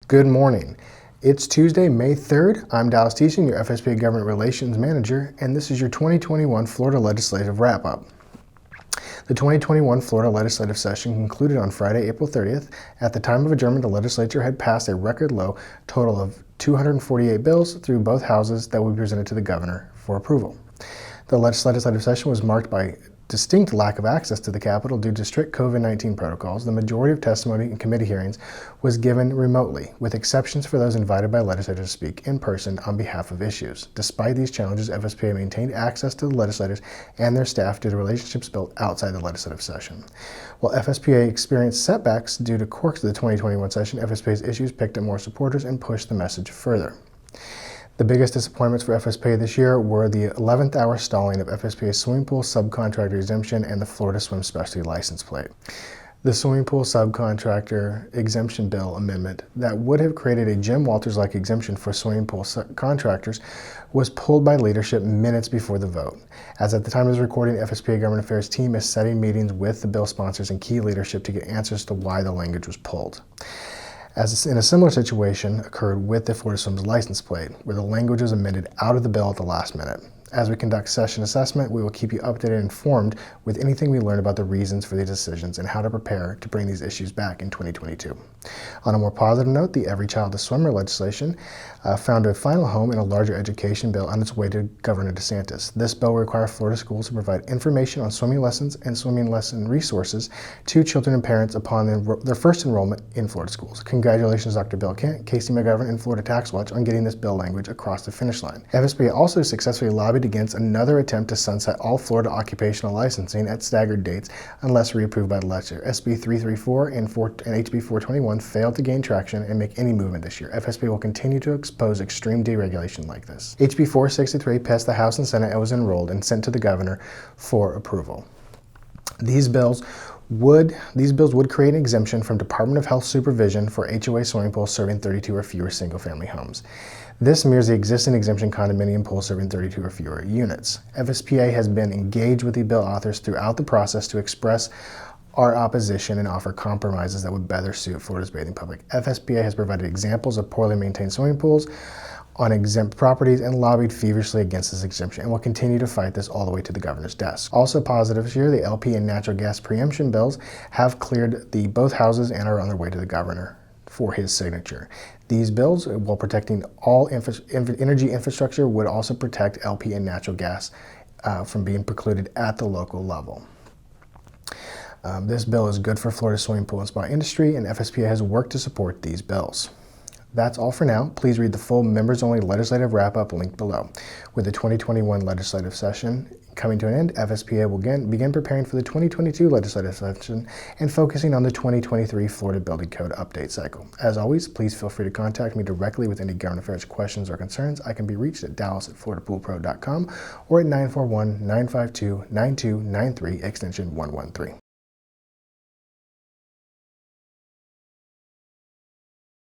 Good morning. It's Tuesday, May 3rd. I'm Dallas Thiessen, your FSPA Government Relations Manager, and this is your 2021 Florida Legislative Wrap-Up. The 2021 Florida legislative session concluded on Friday, April 30th. At the time of adjournment, the legislature had passed a record low total of 248 bills through both houses that will be presented to the governor for approval. The legislative session was marked by distinct lack of access to the Capitol due to strict COVID-19 protocols. The majority of testimony in committee hearings was given remotely, with exceptions for those invited by legislators to speak in person on behalf of issues. Despite these challenges, FSPA maintained access to the legislators and their staff due to relationships built outside the legislative session. While FSPA experienced setbacks due to quirks of the 2021 session, FSPA's issues picked up more supporters and pushed the message further. The biggest disappointments for FSPA this year were the 11th hour stalling of FSPA's swimming pool subcontractor exemption and the Florida Swim Specialty license plate. The swimming pool subcontractor exemption bill amendment that would have created a Jim Walters-like exemption for swimming pool contractors was pulled by leadership minutes before the vote. As at the time of this recording, FSPA Government Affairs team is setting meetings with the bill sponsors and key leadership to get answers to why the language was pulled. As in a similar situation occurred with the Florida Swim's license plate, where the language was amended out of the bill at the last minute. As we conduct session assessment, we will keep you updated and informed with anything we learn about the reasons for these decisions and how to prepare to bring these issues back in 2022. On a more positive note, the Every Child a Swimmer legislation found a final home in a larger education bill on its way to Governor DeSantis. This bill will require Florida schools to provide information on swimming lessons and swimming lesson resources to children and parents upon their first enrollment in Florida schools. Congratulations, Dr. Bill Kent, Casey McGovern, and Florida Tax Watch on getting this bill language across the finish line. FSPA also successfully lobbied against another attempt to sunset all Florida occupational licensing at staggered dates unless reapproved by the legislature. SB 334 and HB 421 failed to gain traction and make any movement this year. FSPA will continue to expose extreme deregulation like this. HB 463 passed the House and Senate and was enrolled and sent to the governor for approval. These bills would create an exemption from Department of Health supervision for HOA swimming pools serving 32 or fewer single-family homes. This mirrors the existing exemption condominium pool serving 32 or fewer units. FSPA has been engaged with the bill authors throughout the process to express our opposition and offer compromises that would better suit Florida's bathing public. FSPA has provided examples of poorly maintained swimming pools on exempt properties and lobbied feverishly against this exemption, and will continue to fight this all the way to the governor's desk. Also positive this year, the LP and natural gas preemption bills have cleared both houses and are on their way to the governor for his signature. These bills, while protecting all energy infrastructure, would also protect LP and natural gas from being precluded at the local level. This bill is good for Florida's swimming pool and spa industry, and FSPA has worked to support these bills. That's all for now. Please read the full members-only legislative wrap-up linked below. With the 2021 legislative session coming to an end, FSPA will begin preparing for the 2022 legislative session and focusing on the 2023 Florida Building Code update cycle. As always, please feel free to contact me directly with any government affairs questions or concerns. I can be reached at dallas@floridapoolpro.com or at 941-952-9293, extension 113.